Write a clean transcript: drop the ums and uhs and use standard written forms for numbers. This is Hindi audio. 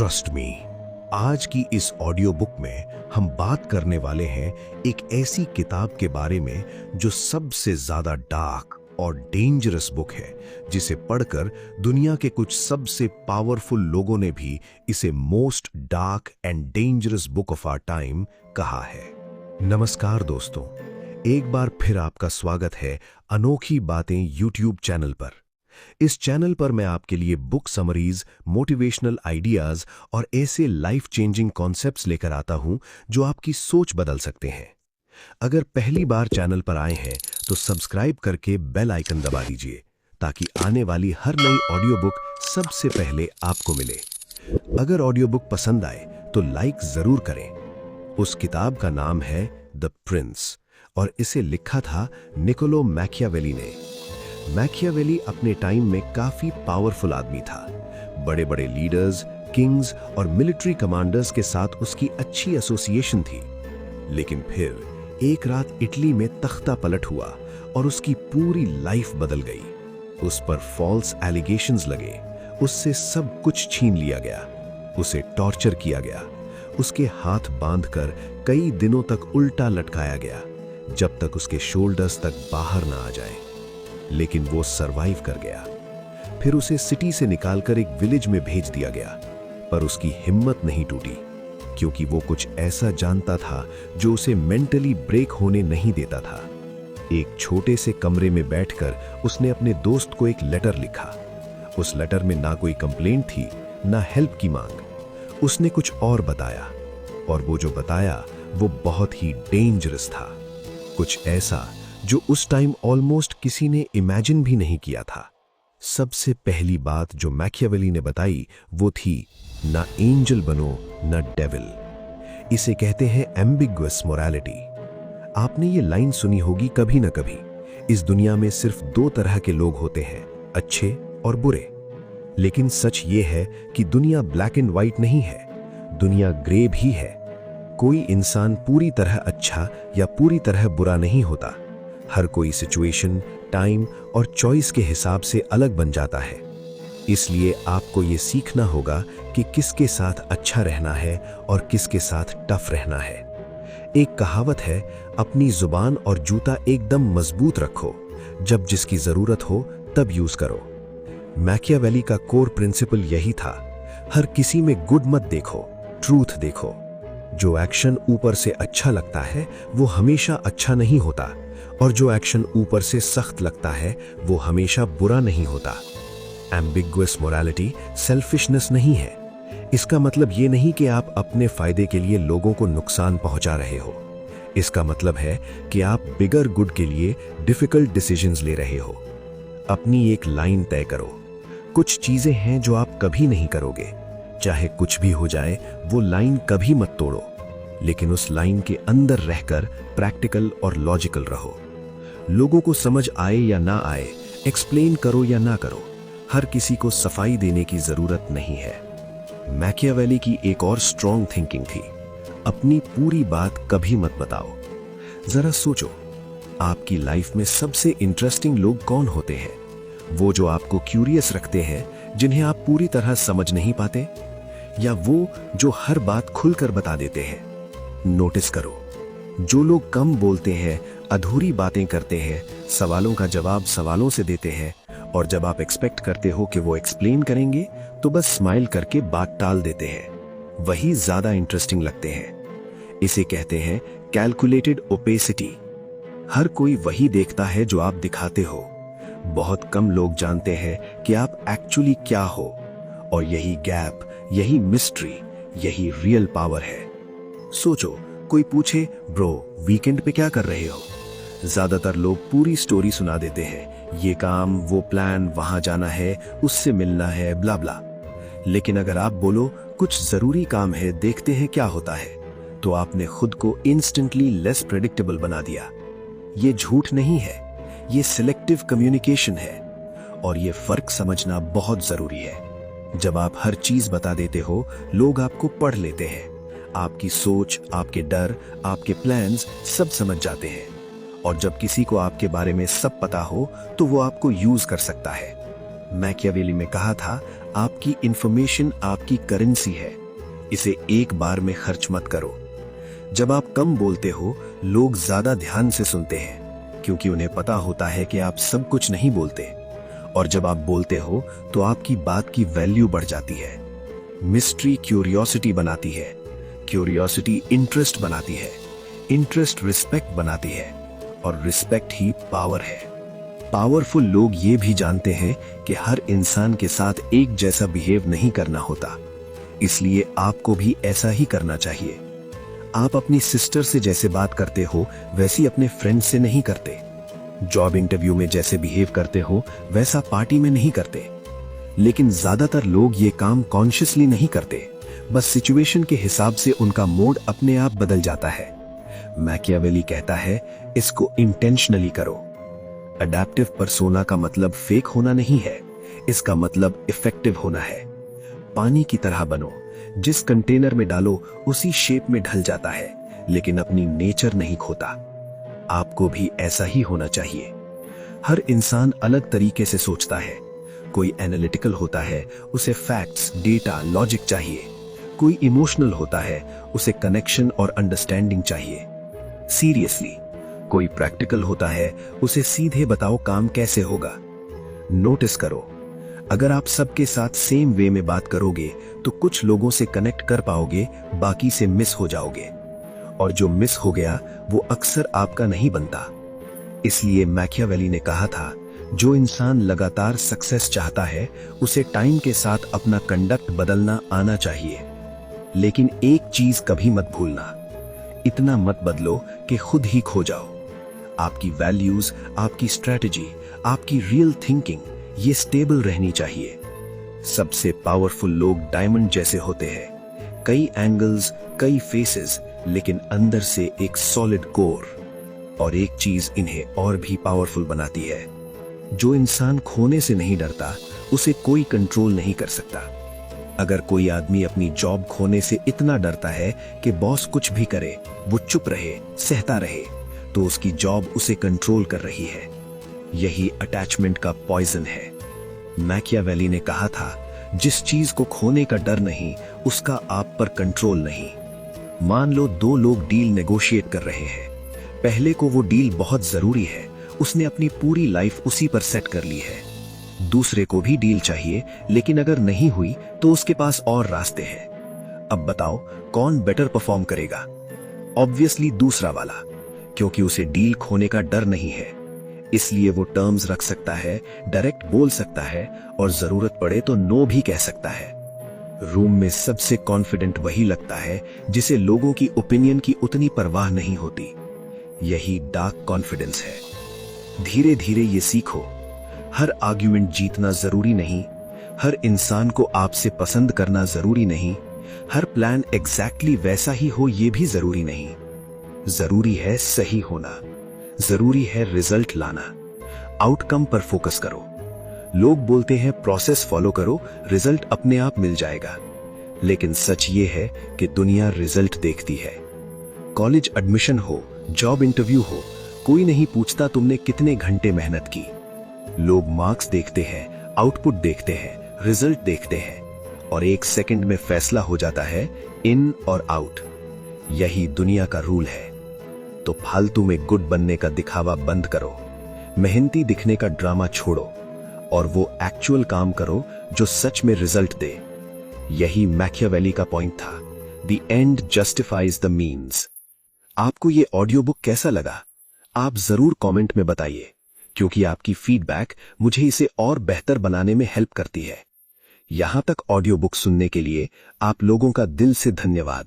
ट्रस्ट मी, आज की इस ऑडियो बुक में हम बात करने वाले हैं एक ऐसी किताब के बारे में जो सबसे ज्यादा डार्क और डेंजरस बुक है, जिसे पढ़कर दुनिया के कुछ सबसे पावरफुल लोगों ने भी इसे most dark and dangerous book of our time कहा है। नमस्कार दोस्तों, एक बार फिर आपका स्वागत है अनोखी बातें यूट्यूब चैनल पर। इस चैनल पर मैं आपके लिए बुक समरीज, मोटिवेशनल आइडियाज और ऐसे लाइफ चेंजिंग कॉन्सेप्ट्स लेकर आता हूं जो आपकी सोच बदल सकते हैं। अगर पहली बार चैनल पर आए हैं तो सब्सक्राइब करके बेल आइकन दबा दीजिए ताकि आने वाली हर नई ऑडियो बुक सबसे पहले आपको मिले। अगर ऑडियो बुक पसंद आए तो लाइक जरूर करें। उस किताब का नाम है द प्रिंस और इसे लिखा था निकोलो मैकियावेली ने। मैकियावेली अपने टाइम में काफी पावरफुल आदमी था। बड़े बड़े लीडर्स, किंग्स और मिलिट्री कमांडर्स के साथ उसकी अच्छी एसोसिएशन थी। लेकिन फिर एक रात इटली में तख्ता पलट हुआ और उसकी पूरी लाइफ बदल गई। उस पर फॉल्स एलिगेशंस लगे, उससे सब कुछ छीन लिया गया, उसे टॉर्चर किया गया, उसके हाथ बांधकर कई दिनों तक उल्टा लटकाया गया जब तक उसके शोल्डर्स तक बाहर ना आ जाए। लेकिन वो सरवाइव कर गया। फिर उसे सिटी से निकालकर एक विलेज में भेज दिया गया, पर उसकी हिम्मत नहीं टूटी, क्योंकि वो कुछ ऐसा जानता था जो उसे मेंटली ब्रेक होने नहीं देता था। एक छोटे से कमरे में बैठकर उसने अपने दोस्त को एक लेटर लिखा। उस लेटर में ना कोई कंप्लेंट थी, ना हेल्प की मांग। उसने कुछ और बताया, और वो जो बताया वो बहुत ही डेंजरस था। कुछ ऐसा जो उस टाइम ऑलमोस्ट किसी ने इमेजिन भी नहीं किया था। सबसे पहली बात जो मैकियावेली ने बताई वो थी, ना एंजल बनो ना डेविल। इसे कहते हैं एम्बिगुअस मोरालिटी। आपने ये लाइन सुनी होगी कभी ना कभी। इस दुनिया में सिर्फ दो तरह के लोग होते हैं, अच्छे और बुरे। लेकिन सच ये है कि दुनिया ब्लैक एंड व्हाइट नहीं है, दुनिया ग्रे भी है। कोई इंसान पूरी तरह अच्छा या पूरी तरह बुरा नहीं होता। हर कोई सिचुएशन, टाइम और चॉइस के हिसाब से अलग बन जाता है। इसलिए आपको ये सीखना होगा कि किसके साथ अच्छा रहना है और किसके साथ टफ रहना है। एक कहावत है, अपनी जुबान और जूता एकदम मजबूत रखो, जब जिसकी जरूरत हो तब यूज करो। मैकियावेली का कोर प्रिंसिपल यही था, हर किसी में गुड मत देखो, ट्रूथ देखो। जो एक्शन ऊपर से अच्छा लगता है वो हमेशा अच्छा नहीं होता, और जो एक्शन ऊपर से सख्त लगता है वो हमेशा बुरा नहीं होता। एम्बिगुअस मोरालिटी सेल्फिशनेस नहीं है। इसका मतलब ये नहीं कि आप अपने फायदे के लिए लोगों को नुकसान पहुंचा रहे हो। इसका मतलब है कि आप बिगर गुड के लिए डिफिकल्ट डिसीजंस ले रहे हो। अपनी एक लाइन तय करो। कुछ चीजें हैं जो आप कभी नहीं करोगे, चाहे कुछ भी हो जाए, वो लाइन कभी मत तोड़ो। लेकिन उस लाइन के अंदर रहकर प्रैक्टिकल और लॉजिकल रहो। लोगों को समझ आए या ना आए, एक्सप्लेन करो या ना करो, हर किसी को सफाई देने की जरूरत नहीं है। मैकियावेली की एक और स्ट्रॉन्ग थिंकिंग थी, अपनी पूरी बात कभी मत बताओ। जरा सोचो, आपकी लाइफ में सबसे इंटरेस्टिंग लोग कौन होते हैं? वो जो आपको क्यूरियस रखते हैं, जिन्हें आप पूरी तरह समझ नहीं पाते, या वो जो हर बात खुलकर बता देते हैं? नोटिस करो, जो लोग कम बोलते हैं, अधूरी बातें करते हैं, सवालों का जवाब सवालों से देते हैं, और जब आप एक्सपेक्ट करते हो कि वो एक्सप्लेन करेंगे तो बस स्माइल करके बात टाल देते हैं, वही ज्यादा इंटरेस्टिंग लगते हैं। इसे कहते हैं कैलकुलेटेड ओपेसिटी। हर कोई वही देखता है जो आप दिखाते हो। बहुत कम लोग जानते हैं कि आप एक्चुअली क्या हो, और यही गैप, यही मिस्ट्री, यही रियल पावर है। सोचो, कोई पूछे, ब्रो वीकेंड पे क्या कर रहे हो? ज्यादातर लोग पूरी स्टोरी सुना देते हैं, ये काम, वो प्लान, वहां जाना है, उससे मिलना है, ब्ला ब्ला। लेकिन अगर आप बोलो कुछ जरूरी काम है, देखते हैं क्या होता है, तो आपने खुद को इंस्टेंटली लेस प्रेडिक्टेबल बना दिया। ये झूठ नहीं है, ये सिलेक्टिव कम्युनिकेशन है, और ये फर्क समझना बहुत जरूरी है। जब आप हर चीज बता देते हो, लोग आपको पढ़ लेते हैं, आपकी सोच, आपके डर, आपके प्लान्स सब समझ जाते हैं। और जब किसी को आपके बारे में सब पता हो तो वो आपको यूज कर सकता है। मैकियावेली में कहा था, आपकी इंफॉर्मेशन आपकी करेंसी है, इसे एक बार में खर्च मत करो। जब आप कम बोलते हो, लोग ज्यादा ध्यान से सुनते हैं, क्योंकि उन्हें पता होता है कि आप सब कुछ नहीं बोलते। और जब आप बोलते हो तो आपकी बात की वैल्यू बढ़ जाती है। मिस्ट्री क्यूरियोसिटी बनाती है, क्यूरियोसिटी इंटरेस्ट बनाती है, इंटरेस्ट रिस्पेक्ट बनाती है, और रिस्पेक्ट ही पावर है। पावरफुल लोग ये भी जानते हैं कि हर इंसान के साथ एक जैसा बिहेव नहीं करना होता, इसलिए आपको भी ऐसा ही करना चाहिए। आप अपनी सिस्टर से जैसे बात करते हो वैसी अपने फ्रेंड से नहीं करते। जॉब इंटरव्यू में जैसे बिहेव करते हो वैसा पार्टी में नहीं करते। लेकिन ज्यादातर लोग ये काम कॉन्शियसली नहीं करते, बस सिचुएशन के हिसाब से उनका मूड अपने आप बदल जाता है। मैकियावेली कहता है, इसको इंटेंशनली करो। अडैप्टिव पर्सोना का मतलब फेक होना नहीं है, इसका मतलब इफेक्टिव होना है। पानी की तरह बनो, जिस कंटेनर में डालो उसी शेप में ढल जाता है, लेकिन अपनी नेचर नहीं खोता। आपको भी ऐसा ही होना चाहिए। हर इंसान अलग तरीके से सोचता है। कोई एनालिटिकल होता है, उसे फैक्ट्स, डेटा, लॉजिक चाहिए। कोई इमोशनल होता है, उसे कनेक्शन और अंडरस्टैंडिंग चाहिए। सीरियसली, कोई प्रैक्टिकल होता है, उसे सीधे बताओ काम कैसे होगा। नोटिस करो, अगर आप सबके साथ सेम वे में बात करोगे तो कुछ लोगों से कनेक्ट कर पाओगे, बाकी से मिस हो जाओगे। और जो मिस हो गया वो अक्सर आपका नहीं बनता। इसलिए मैकियावेली ने कहा था, जो इंसान लगातार सक्सेस चाहता है उसे टाइम के साथ अपना कंडक्ट बदलना आना चाहिए। लेकिन एक चीज कभी मत भूलना, इतना मत बदलो कि खुद ही खो जाओ। आपकी वैल्यूज, आपकी स्ट्रेटजी, आपकी रियल थिंकिंग ये स्टेबल रहनी चाहिए। सबसे पावरफुल लोग डायमंड जैसे होते हैं, कई एंगल्स, कई फेसेस, लेकिन अंदर से एक सॉलिड कोर। और एक चीज इन्हें और भी पावरफुल बनाती है, जो इंसान खोने से नहीं डरता उसे कोई कंट्रोल नहीं कर सकता। अगर कोई आदमी अपनी जॉब खोने से इतना डरता है कि बॉस कुछ भी करे वो चुप रहे, सहता रहे, तो उसकी जॉब उसे कंट्रोल कर रही है। यही अटैचमेंट का पॉइजन है। मैकियावेली ने कहा था, जिस चीज को खोने का डर नहीं उसका आप पर कंट्रोल नहीं। मान लो दो लोग डील नेगोशिएट कर रहे हैं। पहले को वो डील बहुत जरूरी है, उसने अपनी पूरी लाइफ उसी पर सेट कर ली है। दूसरे को भी डील चाहिए, लेकिन अगर नहीं हुई तो उसके पास और रास्ते हैं। अब बताओ कौन बेटर परफॉर्म करेगा? ऑब्वियसली दूसरा वाला, क्योंकि उसे डील खोने का डर नहीं है। इसलिए वो टर्म्स रख सकता है, डायरेक्ट बोल सकता है, और जरूरत पड़े तो नो भी कह सकता है। रूम में सबसे कॉन्फिडेंट वही लगता है जिसे लोगों की ओपिनियन की उतनी परवाह नहीं होती। यही डार्क कॉन्फिडेंस है। धीरे धीरे ये सीखो, हर आर्ग्यूमेंट जीतना जरूरी नहीं, हर इंसान को आपसे पसंद करना जरूरी नहीं, हर प्लान एग्जैक्टली वैसा ही हो ये भी जरूरी नहीं। जरूरी है सही होना, जरूरी है रिजल्ट लाना। आउटकम पर फोकस करो। लोग बोलते हैं प्रोसेस फॉलो करो, रिजल्ट अपने आप मिल जाएगा। लेकिन सच ये है कि दुनिया रिजल्ट देखती है। कॉलेज एडमिशन हो, जॉब इंटरव्यू हो, कोई नहीं पूछता तुमने कितने घंटे मेहनत की। लोग मार्क्स देखते हैं, आउटपुट देखते हैं, रिजल्ट देखते हैं, और एक सेकंड में फैसला हो जाता है इन और आउट। यही दुनिया का रूल है। तो फालतू में गुड बनने का दिखावा बंद करो, मेहनती दिखने का ड्रामा छोड़ो, और वो एक्चुअल काम करो जो सच में रिजल्ट दे। यही मैकियावेली का पॉइंट था, the end justifies the means. आपको ये ऑडियो बुक कैसा लगा? आप जरूर कमेंट में बताइए, क्योंकि आपकी फीडबैक मुझे इसे और बेहतर बनाने में हेल्प करती है। यहां तक ऑडियो बुक सुनने के लिए आप लोगों का दिल से धन्यवाद।